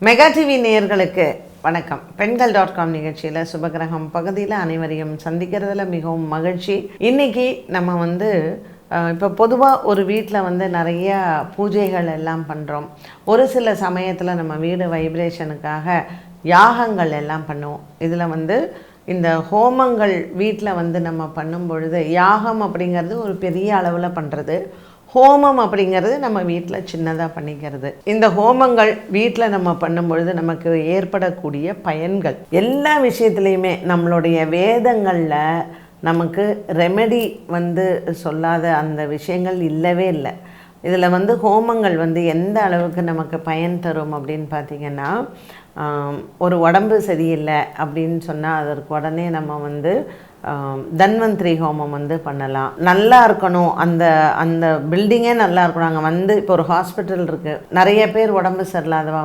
Mega TV நேயர்களுக்கு வணக்கம். பெண்கள்.com நிகழ்ச்சியில் சுபகிரகம் பகுதியில் அனைவரையும் சந்திக்கிறதுல மிகவும் மகிழ்ச்சி. இன்றைக்கி நம்ம இப்போ பொதுவாக ஒரு வீட்டில் நிறைய பூஜைகள் எல்லாம் பண்ணுறோம். ஒரு சில சமயத்தில் நம்ம வீடு வைப்ரேஷனுக்காக யாகங்கள் எல்லாம் பண்ணுவோம். இதில் இந்த ஹோமங்கள் வீட்டில் நம்ம பண்ணும் பொழுது யாகம் அப்படிங்கிறது ஒரு பெரிய அளவில் பண்ணுறது, ஹோமம் அப்படிங்கிறது நம்ம வீட்டில் சின்னதாக பண்ணிக்கிறது. இந்த ஹோமங்கள் வீட்டில் நம்ம பண்ணும்பொழுது நமக்கு ஏற்படக்கூடிய பயன்கள் எல்லா விஷயத்துலையுமே நம்மளுடைய வேதங்களில் நமக்கு ரெமெடி சொல்லாத அந்த விஷயங்கள் இல்லவே இல்லை. இதில் ஹோமங்கள் எந்த அளவுக்கு நமக்கு பயன் தரும் அப்படின்னு பார்த்திங்கன்னா, ஒரு உடம்பு சரியில்லை அப்படின்னு சொன்னால் அதற்கு உடனே நம்ம தன்வந்திரி ஹோமம் பண்ணலாம். நல்லா இருக்கணும், அந்த பில்டிங்கே நல்லா இருக்கணும். அங்கே இப்போ ஒரு ஹாஸ்பிட்டல் இருக்குது, நிறைய பேர் உடம்பு சரியில்லாதவா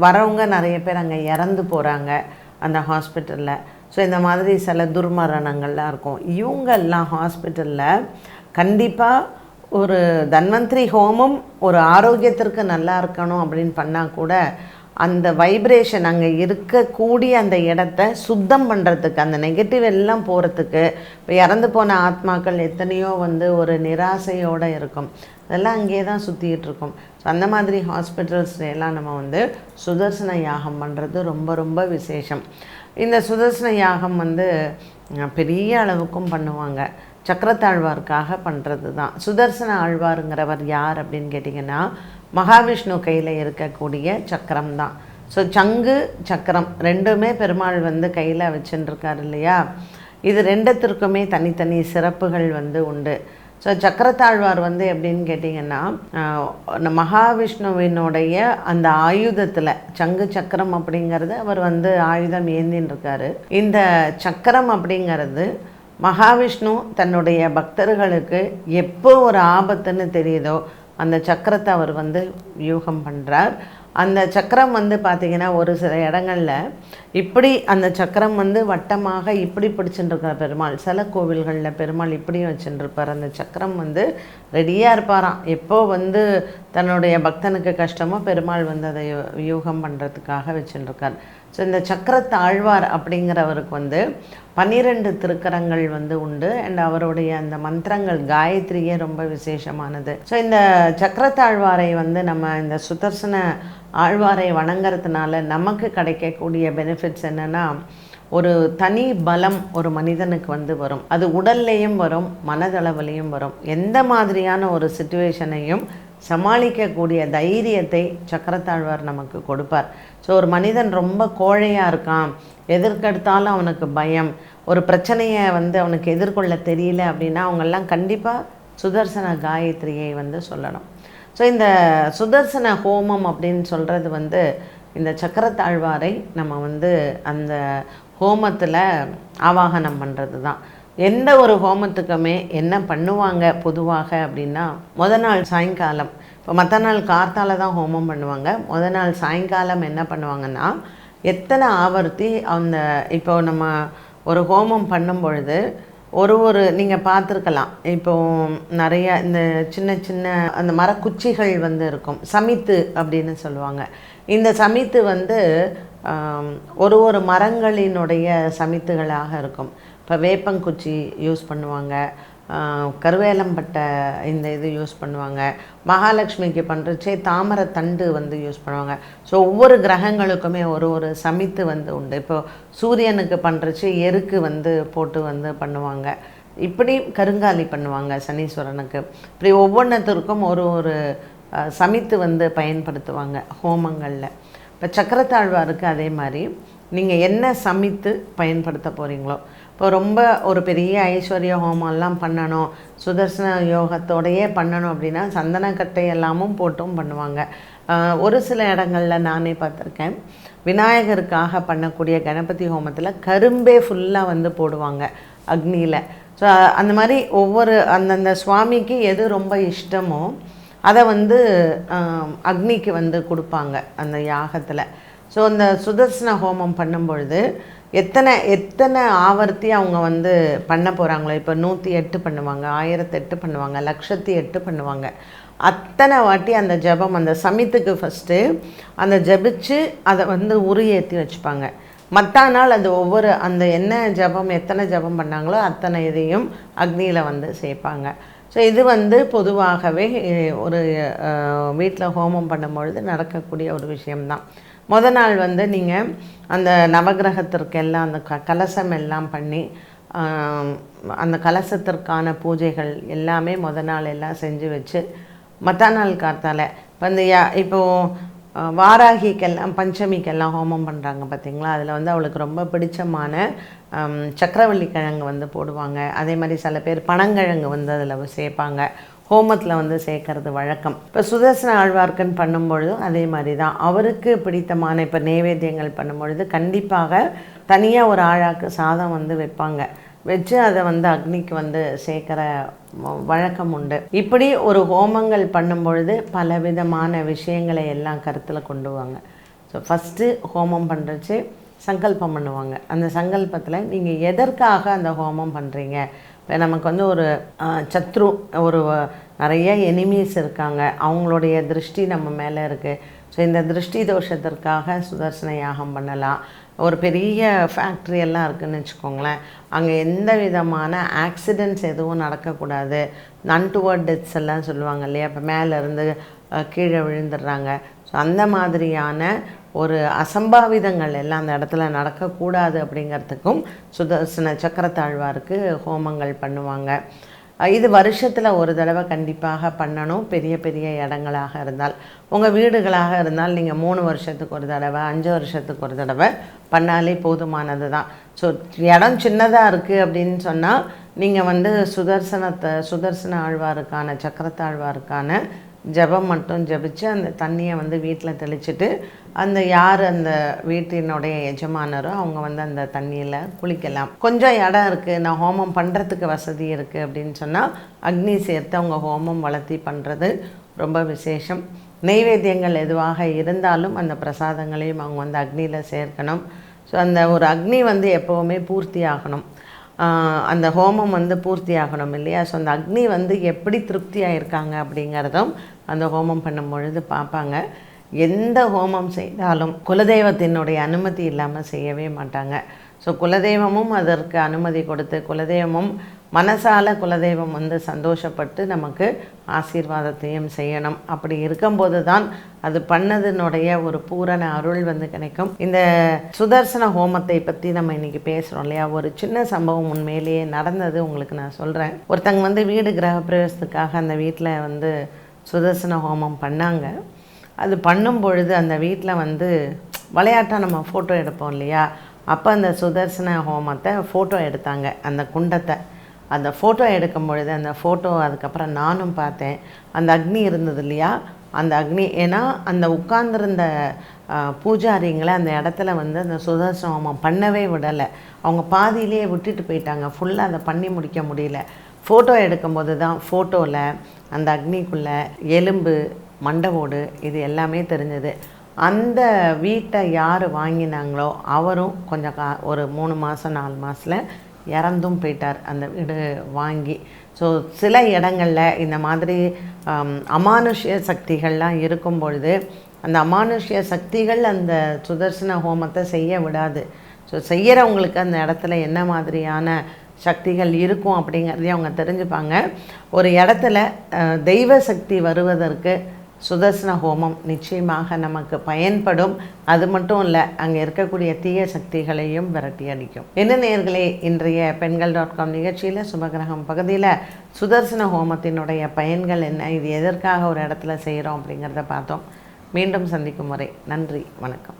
வரவங்க நிறைய பேர் அங்கே இறந்து போகிறாங்க அந்த ஹாஸ்பிட்டலில். ஸோ இந்த மாதிரி சில துர்மரணங்கள்லாம் இருக்கும். இவங்கெல்லாம் ஹாஸ்பிட்டலில் கண்டிப்பாக ஒரு தன்வந்திரி ஹோமம் ஒரு ஆரோக்கியத்திற்கு நல்லா இருக்கணும் அப்படின்னு பண்ணால் கூட அந்த வைப்ரேஷன் அங்கே இருக்கக்கூடிய அந்த இடத்த சுத்தம் பண்ணுறதுக்கு, அந்த நெகட்டிவ் எல்லாம் போகிறதுக்கு, இப்போ இறந்து போன ஆத்மாக்கள் எத்தனையோ ஒரு நிராசையோடு இருக்கும், அதெல்லாம் அங்கேயே தான் சுற்றிக்கிட்டு இருக்கும். ஸோ அந்த மாதிரி ஹாஸ்பிட்டல்ஸ் எல்லாம் நம்ம சுதர்சன யாகம் பண்ணுறது ரொம்ப ரொம்ப விசேஷம். இந்த சுதர்சன யாகம் பெரிய அளவுக்கும் பண்ணுவாங்க. சக்கரத்தாழ்வாருக்காக பண்ணுறது தான். சுதர்சன ஆழ்வாருங்கிறவர் யார் அப்படின்னு கேட்டிங்கன்னா, மகாவிஷ்ணு கையில் இருக்கக்கூடிய சக்கரம் தான். ஸோ சங்கு சக்கரம் ரெண்டுமே பெருமாள் கையில் வச்சுட்டுருக்கார் இல்லையா. இது ரெண்டுத்திற்குமே தனித்தனி சிறப்புகள் உண்டு. ஸோ சக்கரத்தாழ்வார் எப்படின்னு கேட்டிங்கன்னா, மகாவிஷ்ணுவினுடைய அந்த ஆயுதத்தில் சங்கு சக்கரம் அப்படிங்கிறது அவர் ஆயுதம் ஏந்தின்னு இருக்கார். இந்த சக்கரம் அப்படிங்கிறது மகாவிஷ்ணு தன்னுடைய பக்தர்களுக்கு எப்போ ஒரு ஆபத்துன்னு தெரியுதோ அந்த சக்கரத்தை அவர் யூகம் பண்ணுறார். அந்த சக்கரம் பார்த்திங்கன்னா ஒரு சில இடங்களில் இப்படி அந்த சக்கரம் வட்டமாக இப்படி பிடிச்சுட்டுருக்கிற பெருமாள், சில கோவில்களில் பெருமாள் இப்படியும் வச்சுட்டுருப்பார். அந்த சக்கரம் ரெடியாக இருப்பாராம். எப்போ தன்னுடைய பக்தனுக்கு கஷ்டமோ பெருமாள் அதை யூகம் பண்ணுறதுக்காக வச்சுட்டுருக்கார். ஸோ இந்த சக்கரத்தாழ்வார் அப்படிங்கிறவருக்கு 12 திருக்கரங்கள் உண்டு. அண்ட் அவருடைய அந்த மந்திரங்கள் காயத்ரியே ரொம்ப விசேஷமானது. ஸோ இந்த சக்கரத்தாழ்வாரை நம்ம இந்த சுதர்சன ஆழ்வாரை வணங்கிறதுனால நமக்கு கிடைக்கக்கூடிய பெனிஃபிட்ஸ் என்னென்னா, ஒரு தனி பலம் ஒரு மனிதனுக்கு வரும். அது உடல்லையும் வரும், மனதளவுலையும் வரும். எந்த மாதிரியான ஒரு சிச்சுவேஷனையும் சமாளிக்கக்கூடிய தைரியத்தை சக்கரத்தாழ்வார் நமக்கு கொடுப்பார். ஸோ ஒரு மனிதன் ரொம்ப கோழையாக இருக்கான், எதற்கெடுத்தாலும் அவனுக்கு பயம், ஒரு பிரச்சனையை அவனுக்கு எதிர்கொள்ள தெரியல அப்படின்னா அவங்கெல்லாம் கண்டிப்பாக சுதர்சன காயத்ரியை சொல்லணும். ஸோ இந்த சுதர்சன ஹோமம் அப்படின்னு சொல்கிறது இந்த சக்கரத்தாழ்வாரை நம்ம அந்த ஹோமத்தில் ஆவாகனம் பண்ணுறது தான். எந்த ஒரு ஹோமத்துக்குமே என்ன பண்ணுவாங்க பொதுவாக அப்படின்னா, முதல் நாள் சாயங்காலம், இப்போ மற்ற நாள் கார்த்தால தான் ஹோமம் பண்ணுவாங்க, முதல் நாள் சாயங்காலம் என்ன பண்ணுவாங்கன்னா, எத்தனை ஆவர்த்தி அந்த இப்போ நம்ம ஒரு ஹோமம் பண்ணும் பொழுது ஒரு நீங்கள் பார்த்துருக்கலாம், இப்போது நிறைய இந்த சின்ன சின்ன அந்த மரக்குச்சிகள் இருக்கும், சமித்து அப்படின்னு சொல்லுவாங்க. இந்த சமித்து ஒரு மரங்களினுடைய சமித்துகளாக இருக்கும். இப்போ வேப்பங்குச்சி யூஸ் பண்ணுவாங்க, கருவேலம்பட்டை இந்த இது யூஸ் பண்ணுவாங்க, மகாலட்சுமிக்கு பண்ணுறச்சே தாமரை தண்டு யூஸ் பண்ணுவாங்க. ஸோ ஒவ்வொரு கிரகங்களுக்குமே ஒரு சமித்து உண்டு. இப்போது சூரியனுக்கு பண்ணுறச்சு எருக்கு போட்டு பண்ணுவாங்க, இப்படி கருங்காலி பண்ணுவாங்க சனீஸ்வரனுக்கு. இப்படி ஒவ்வொன்றத்திற்கும் ஒரு சமித்து பயன்படுத்துவாங்க ஹோமங்களில். இப்போ சக்கரத்தாழ்வாருக்கு அதே மாதிரி நீங்கள் என்ன சமித்து பயன்படுத்த போகிறீங்களோ, இப்போ ரொம்ப ஒரு பெரிய ஐஸ்வர்ய ஹோமம்லாம் பண்ணணும், சுதர்சன யோகத்தோடையே பண்ணணும் அப்படின்னா சந்தனக்கட்டை எல்லாமும் போட்டும் பண்ணுவாங்க. ஒரு சில இடங்களில் நானே பார்த்துருக்கேன், விநாயகருக்காக பண்ணக்கூடிய கணபதி ஹோமத்தில் கரும்பே ஃபுல்லாக போடுவாங்க அக்னியில். ஸோ அந்த மாதிரி ஒவ்வொரு அந்தந்த சுவாமிக்கு எது ரொம்ப இஷ்டமோ அதை அக்னிக்கு கொடுப்பாங்க அந்த யாகத்தில். ஸோ அந்த சுதர்சன ஹோமம் பண்ணும்பொழுது எத்தனை ஆவர்த்தி அவங்க பண்ண போகிறாங்களோ, இப்போ 108 பண்ணுவாங்க, 1008 பண்ணுவாங்க, 1008 பண்ணுவாங்க. அத்தனை வாட்டி அந்த ஜபம், அந்த சமித்துக்கு ஃபஸ்ட்டு அந்த ஜபிச்சு அதை வந்து உரியேற்றி வச்சுப்பாங்க. மற்ற நாள் அது ஒவ்வொரு அந்த என்ன ஜபம் எத்தனை ஜபம் பண்ணாங்களோ அத்தனை இதையும் அக்னியில் வந்து சேர்ப்பாங்க. ஸோ இது வந்து பொதுவாகவே ஒரு வீட்டில் ஹோமம் பண்ணும்பொழுது நடக்கக்கூடிய ஒரு விஷயம்தான். நாள் வந்து நீங்கள் அந்த நவகிரகத்திற்கெல்லாம் அந்த கலசம் எல்லாம் பண்ணி அந்த கலசத்திற்கான பூஜைகள் எல்லாமே நாள் எல்லாம் செஞ்சு வச்சு மற்ற நாள் காத்தால் வந்து இப்போது வாராகிக்கெல்லாம் பஞ்சமிக்கெல்லாம் ஹோமம் பண்ணுறாங்க பார்த்திங்களா. அதில் வந்து அவளுக்கு ரொம்ப பிடிச்சமான சக்கரவள்ளி கிழங்கு வந்து போடுவாங்க. அதே மாதிரி சில பேர் பனங்கிழங்கு வந்து அதில் சேர்ப்பாங்க. ஹோமத்தில் வந்து சேர்க்கறது வழக்கம். இப்போ சுதர்சன ஆழ்வார்க்குன்னு பண்ணும்பொழுதும் அதே மாதிரி தான். அவருக்கு பிடித்தமான இப்போ நைவேத்தியங்கள் பண்ணும்பொழுது கண்டிப்பாக தனியாக ஒரு ஆழாக்கு சாதம் வந்து வைப்பாங்க. வச்சு அதை வந்து அக்னிக்கு வந்து சேர்க்குற வழக்கம் உண்டு. இப்படி ஒரு ஹோமங்கள் பண்ணும்பொழுது பலவிதமான விஷயங்களை எல்லாம் கருத்தில் கொண்டு வாங்க. ஸோ ஃபஸ்ட்டு ஹோமம் பண்ணுறச்சு சங்கல்பம் பண்ணுவாங்க. அந்த சங்கல்பத்தில் நீங்கள் எதற்காக அந்த ஹோமம் பண்ணுறீங்க. இப்போ நமக்கு வந்து ஒரு சத்ரு, ஒரு நிறைய எனிமீஸ் இருக்காங்க, அவங்களுடைய திருஷ்டி நம்ம மேலே இருக்குது. ஸோ இந்த திருஷ்டி தோஷத்திற்காக சுதர்சன யாகம் பண்ணலாம். ஒரு பெரிய ஃபேக்ட்ரி எல்லாம் இருக்குதுன்னு வச்சுக்கோங்களேன், அங்கே எந்த விதமான ஆக்சிடெண்ட்ஸ் எதுவும் நடக்கக்கூடாது. அன்டுவர்ட் டெத்ஸ் எல்லாம் சொல்லுவாங்க இல்லையா, இப்போ மேலேருந்து கீழே விழுந்துடுறாங்க. ஸோ அந்த மாதிரியான ஒரு அசம்பாவிதங்கள் எல்லாம் அந்த இடத்துல நடக்கக்கூடாது அப்படிங்கிறதுக்கும் சுதர்சன சக்கரத்தாழ்வாருக்கு ஹோமங்கள் பண்ணுவாங்க. இது வருஷத்தில் ஒரு தடவை கண்டிப்பாக பண்ணணும். பெரிய பெரிய இடங்களாக இருந்தால், உங்கள் வீடுகளாக இருந்தால் நீங்கள் 3 வருஷத்துக்கு ஒரு தடவை 5 வருஷத்துக்கு ஒரு தடவை பண்ணாலே போதுமானது தான். ஸோ இடம் சின்னதாக இருக்குது அப்படின்னு சொன்னால் நீங்கள் வந்து சுதர்சன ஆழ்வாருக்கான சக்கரத்தாழ்வாருக்கான ஜபம் மட்டும் ஜபிச்சு அந்த தண்ணியை வந்து வீட்டில் தெளிச்சுட்டு அந்த யார் அந்த வீட்டினுடைய எஜமானரோ அவங்க வந்து அந்த தண்ணியில் குளிக்கலாம். கொஞ்சம் இடம் இருக்குது, நான் ஹோமம் பண்ணுறதுக்கு வசதி இருக்குது அப்படின்னு சொன்னால் அக்னி சேர்த்து அவங்க ஹோமம் வளர்த்தி பண்ணுறது ரொம்ப விசேஷம். நெய்வேத்தியங்கள் எதுவாக இருந்தாலும் அந்த பிரசாதங்களையும் அவங்க வந்து அக்னியில் சேர்க்கணும். ஸோ அந்த ஒரு அக்னி வந்து எப்போவுமே பூர்த்தி ஆகணும், அந்த ஹோமம் வந்து பூர்த்தி ஆகணும் இல்லையா. ஸோ அந்த அக்னி வந்து எப்படி திருப்தியாக இருக்காங்க அப்படிங்கிறதும் அந்த ஹோமம் பண்ணும் பொழுது பார்ப்பாங்க. எந்த ஹோமம் செய்தாலும் குலதெய்வத்தினுடைய அனுமதி இல்லாமல் செய்யவே மாட்டாங்க. ஸோ குலதெய்வமும் அதற்கு அனுமதி கொடுத்து, குலதெய்வமும் மனசால குலதெய்வம் வந்து சந்தோஷப்பட்டு நமக்கு ஆசீர்வாதத்தையும் செய்யணும். அப்படி இருக்கும்போது தான் அது பண்ணதுனுடைய ஒரு பூரண அருள் வந்து கிடைக்கும். இந்த சுதர்சன ஹோமத்தை பற்றி நம்ம இன்றைக்கி பேசுகிறோம் இல்லையா. ஒரு சின்ன சம்பவம் உண்மையிலேயே நடந்தது, உங்களுக்கு நான் சொல்கிறேன். ஒருத்தங்க வந்து வீடு கிரகப்பிரவேசத்துக்காக அந்த வீட்டில் வந்து சுதர்சன ஹோமம் பண்ணாங்க. அது பண்ணும் பொழுது அந்த வீட்டில் வந்து விளையாட்டாக நம்ம ஃபோட்டோ எடுப்போம் இல்லையா, அப்போ அந்த சுதர்சன ஹோமத்தை ஃபோட்டோ எடுத்தாங்க. அந்த குண்டத்தை அந்த ஃபோட்டோ எடுக்கும் பொழுது அந்த ஃபோட்டோ அதுக்கப்புறம் நானும் பார்த்தேன். அந்த அக்னி இருந்தது இல்லையா, அந்த அக்னி, ஏன்னா அந்த உட்கார்ந்துருந்த பூஜாரிங்களை அந்த இடத்துல வந்து அந்த சுதர்சன ஹோமம் பண்ணவே விடலை. அவங்க பாதியிலேயே விட்டுட்டு போயிட்டாங்க. ஃபுல்லாக அதை பண்ணி முடிக்க முடியல. ஃபோட்டோ எடுக்கும்போது தான் ஃபோட்டோவில் அந்த அக்னிக்குள்ளே எலும்பு, மண்டவோடு இது எல்லாமே தெரிஞ்சது. அந்த வீட்டை யார் வாங்கினாங்களோ அவரும் கொஞ்சம் ஒரு 3 மாதம் 4 மாதத்தில் இறந்தும் போயிட்டார் அந்த வீடு வாங்கி. ஸோ சில இடங்களில் இந்த மாதிரி அமானுஷ்ய சக்திகள்லாம் இருக்கும் பொழுது அந்த அமானுஷ்ய சக்திகள் அந்த சுதர்சன ஹோமத்தை செய்ய விடாது. ஸோ செய்கிறவங்களுக்கு அந்த இடத்துல என்ன மாதிரியான சக்திகள் இருக்கும் அப்படிங்கிறதையும் அவங்க தெரிஞ்சுப்பாங்க. ஒரு இடத்துல தெய்வ சக்தி வருவதற்கு சுதர்சன ஹோமம் நிச்சயமாக நமக்கு பயன்படும். அது மட்டும் இல்லை, அங்கே இருக்கக்கூடிய தீய சக்திகளையும் விரட்டி அடிக்கும். என்ன நேயர்களே, இன்றைய பெண்கள்.com நிகழ்ச்சியில் சுபகிரகம் பகுதியில் சுதர்சன ஹோமத்தினுடைய பயன்கள் என்ன, இது எதற்காக ஒரு இடத்துல செய்கிறோம் அப்படிங்கிறத பார்த்தோம். மீண்டும் சந்திக்கும் வரை நன்றி, வணக்கம்.